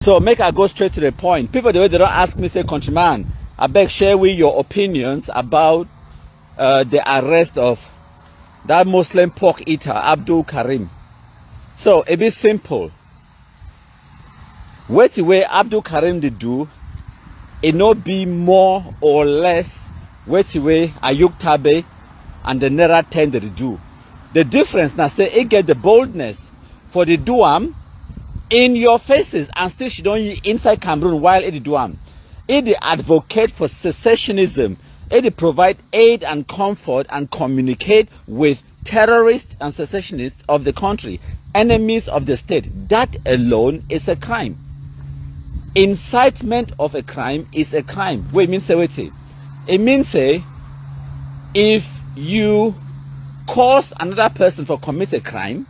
So make I go straight to the point. People, the way they don't ask me, say, countryman, I beg share with your opinions about the arrest of that Muslim pork eater, Abdulkarim. So a bit simple. What the way Abdulkarim did do, it not be more or less what the way Ayuk Tabe and the Nera 10 they do. The difference now say it get the boldness for the duam in your faces and still she don't inside Cameroon while it do it advocate for secessionism. It provide aid and comfort and communicate with terrorists and secessionists of the country, enemies of the state. That alone is a crime. Incitement of a crime is a crime. What it means say wait. It means say if you cause another person to commit a crime,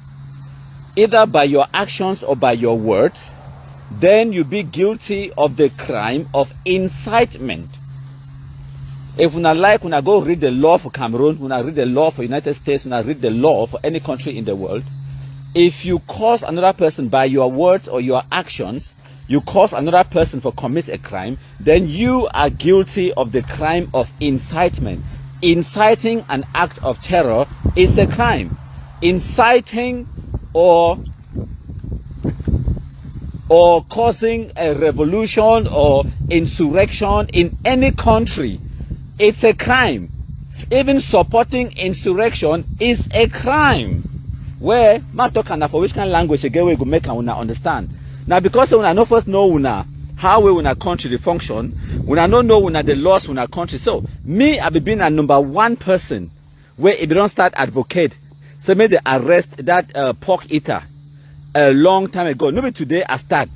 either by your actions or by your words, then you be guilty of the crime of incitement. If una like, una go read the law for Cameroon, una read the law for United States, una read the law for any country in the world. If you cause another person by your words or your actions, you cause another person to commit a crime, then you are guilty of the crime of incitement. Inciting an act of terror is a crime. Inciting or causing a revolution or insurrection in any country, it's a crime. Even supporting insurrection is a crime. Where Matoka for which kind of language again we go make una understand. Now because una no first know una how we una country function, una no know una the laws una country. So me I be being a number one person where if you don't start advocate, so may they arrest that pork eater a long time ago. Maybe today I start.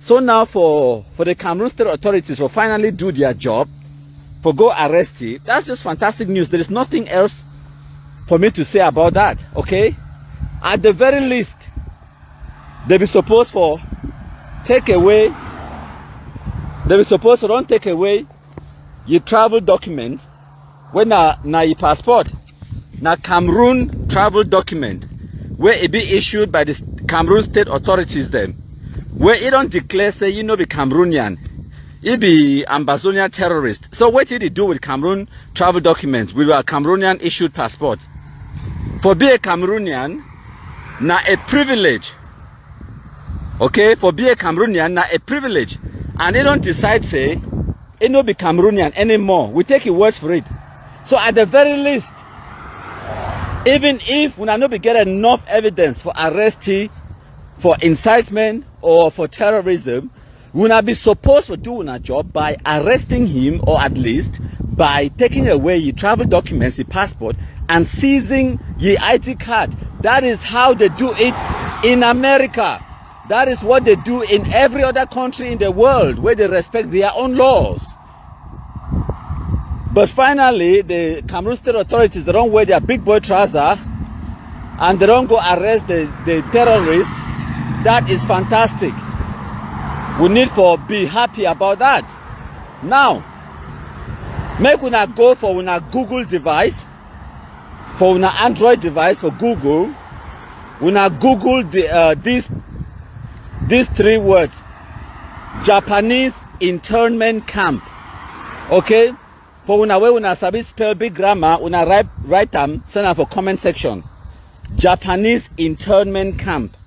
So now for the Cameroon state authorities to finally do their job, for go arrest it, that's just fantastic news. There is nothing else for me to say about that, okay? At the very least, they be supposed for take away, they be supposed to don't take away your travel documents when na your passport, na Cameroon travel document, where it be issued by the Cameroon state authorities then, where it don't declare say you know be Cameroonian, it be Ambazonian terrorist. So what did he do with Cameroon travel documents with a Cameroonian issued passport? For be a Cameroonian, na a privilege. Okay, for be a Cameroonian, na a privilege. And they don't decide say, it no be Cameroonian anymore. We take your words for it. So at the very least, even if we not be get enough evidence for arresting for incitement or for terrorism, we not be supposed to do a job by arresting him, or at least by taking away your travel documents, your passport, and seizing your ID card. That is how they do it in America. That is what they do in every other country in the world where they respect their own laws. But finally, the Cameroon state authorities, they don't wear their big boy trouser and they don't go arrest the terrorists. That is fantastic. We need to be happy about that. Now, make una go for una Google device, for una Android device for Google. Una Google these three words: Japanese internment camp. Okay? For una way una sabi spell big grammar, una write them, send them for comment section. Japanese internment camp.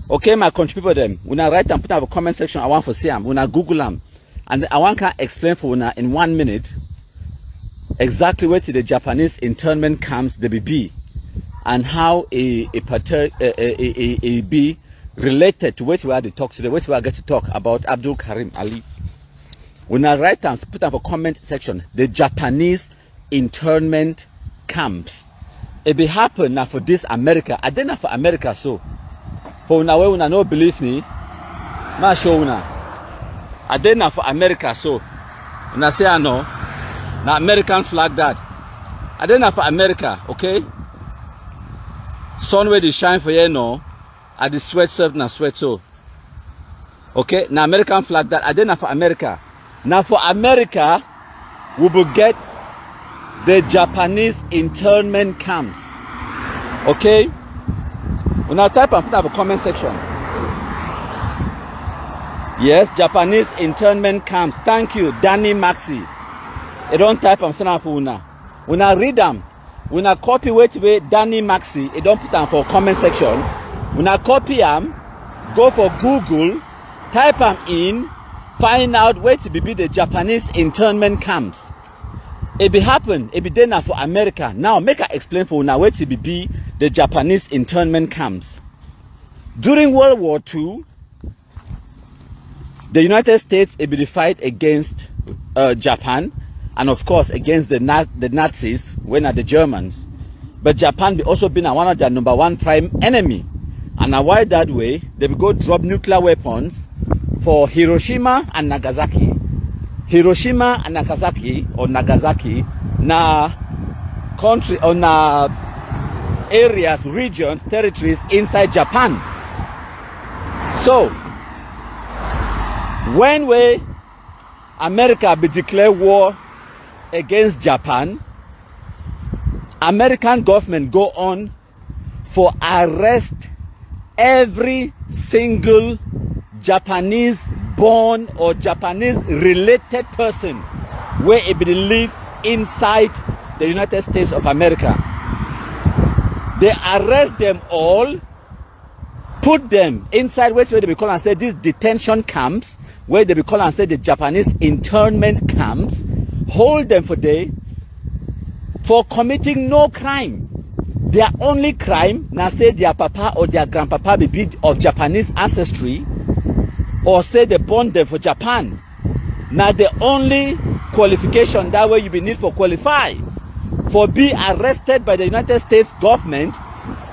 Okay, my country people them. Una write them, put them for comment section. I want to see them. Una Google them, and I want to explain for una in 1 minute exactly what the Japanese internment camps they be, and how a be related to what we are to talk today. What we are going to talk about Abdulkarim Ali. When I write down, put them for comment section. The Japanese internment camps. It be happen now for this America. I didn't for America so. For una way una no believe me. Ma show una. I didn't for America so. Una say I know. Now American flag that. I didn't for America, okay? Sun where they shine for you know. At the sweat serve na sweat so. Okay? Now American flag that. I didn't for America. Now for America, we will get the Japanese internment camps. Okay? When I type and put up a comment section. Yes, Japanese internment camps. Thank you, Danny Maxi. You don't type am send am for una. Una read them. Una copy way Danny Maxi. You don't put them for comment section. Una copy them. Go for Google. Type them in. Find out where to be the Japanese internment camps. It be happen. It be there for America. Now make I explain for una where to be the Japanese internment camps. During World War II, the United States it be the fight against Japan, and of course against the Nazis when are the Germans. But Japan be also been one of their #1 prime enemy. And now why that way? They will go drop nuclear weapons for Hiroshima and Nagasaki. Hiroshima and Nagasaki, or Nagasaki, na country or na areas, regions, territories inside Japan. So when America be declare war against Japan, American government go on for arrest every single Japanese born or Japanese related person where it be live inside the United States of America. They arrest them all, put them inside where they be call and say these detention camps, where they be call and say the Japanese internment camps, hold them for day for committing no crime. Their only crime now say their papa or their grandpapa be of Japanese ancestry, or say they born them for Japan. Now the only qualification that way you be need for qualify for be arrested by the United States government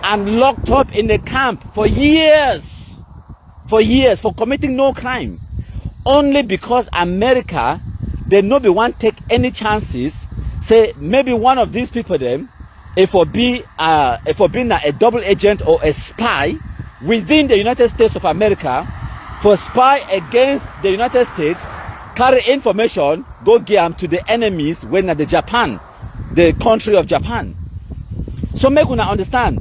and locked up in a camp for years for committing no crime, only because America they no be want take any chances. Say maybe one of these people them if for being a double agent or a spy within the United States of America, for spy against the United States, carry information, go give them to the enemies when at the Japan, the country of Japan. So make una understand,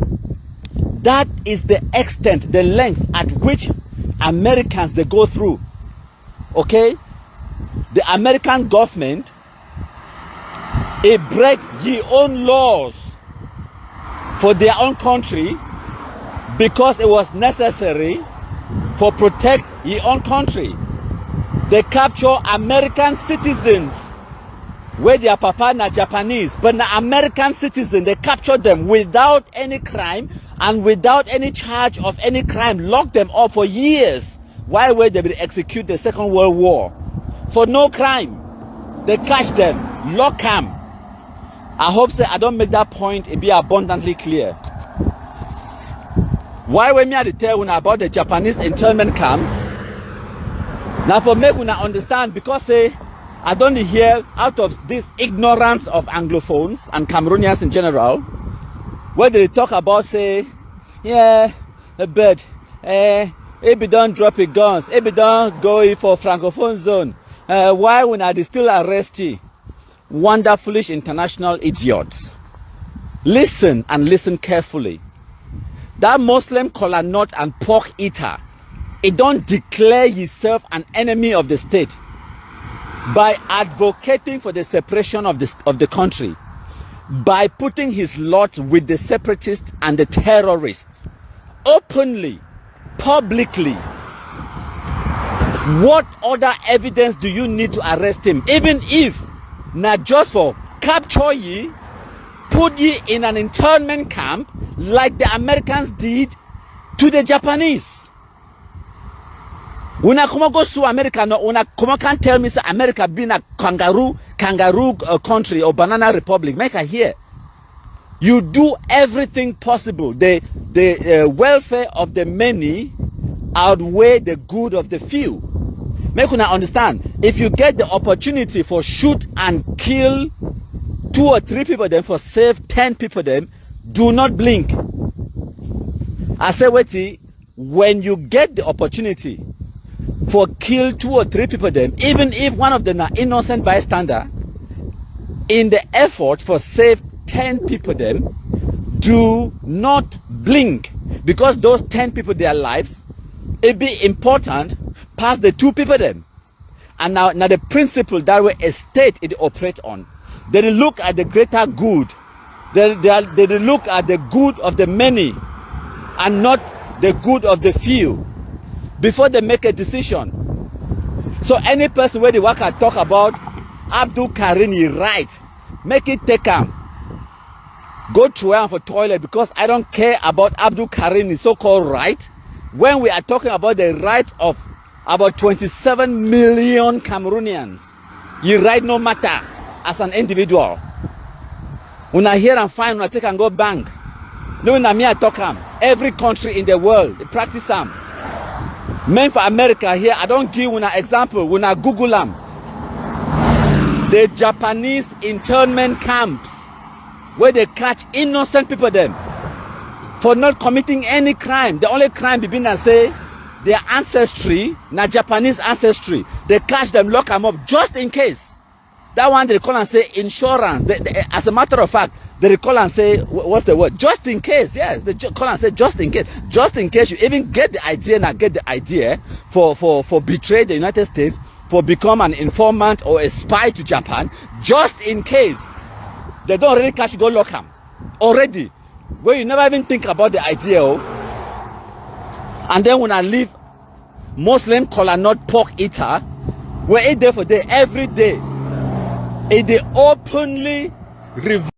that is the extent, the length at which Americans they go through. Okay? The American government, it break your own laws for their own country because it was necessary for protect your own country. They capture American citizens where their papa na Japanese, but na American citizens, they capture them without any crime and without any charge of any crime, lock them up for years while they will execute the Second World War for no crime. They catch them, lock them. I hope say I don't make that point it be abundantly clear. Why when me I tell you about the Japanese internment camps? Now for make una understand, because say I don't hear out of this ignorance of Anglophones and Cameroonians in general, where they talk about say, yeah, but it be done dropping guns, it be done going for Francophone zone. Why when I still arrest you? Wonder foolish international idiots. Listen and listen carefully. That Muslim kola nut and pork eater, it don't declare himself an enemy of the state by advocating for the separation of the country, by putting his lot with the separatists and the terrorists openly, publicly. What other evidence do you need to arrest him? Even if not just for capture ye, put ye in an internment camp like the Americans did to the Japanese. Una come go to America, no, una come can't tell me say America being a kangaroo country or banana republic. Make I hear. You do everything possible. The welfare of the many outweigh the good of the few. Make una understand. If you get the opportunity for shoot and kill 2 or 3 people, then for save 10 people, then do not blink. I say, wait, when you get the opportunity for kill 2 or 3 people, then even if one of them are innocent bystander, in the effort for save 10 people, then do not blink, because those 10 people, their lives, it be important. pass the two people them. And now the principle that way a state it operate on, they look at the greater good. They look at the good of the many and not the good of the few before they make a decision. So any person where the worker talk about Abdulkarim is right, make it take him. Go to him for toilet, because I don't care about Abdulkarim is so-called right when we are talking about the rights of about 27 million Cameroonians. You right no matter as an individual. When I hear and find, when I take and go bank. No, when I talk am. Every country in the world, they practice am. Men for America here, I don't give one example. When I Google them, the Japanese internment camps where they catch innocent people them for not committing any crime. The only crime between and say their ancestry, na Japanese ancestry. They catch them, lock them up just in case. That one they call and say insurance. As a matter of fact, they call and say, what's the word? Just in case, yes. They call and say just in case. Just in case you even get the idea and get the idea for betray the United States, for become an informant or a spy to Japan, just in case. They don't really catch you, go lock them. Already. Where you never even think about the idea. And then when I leave, Muslim kola nut pork eater, we eat there for day, every day. They openly revolt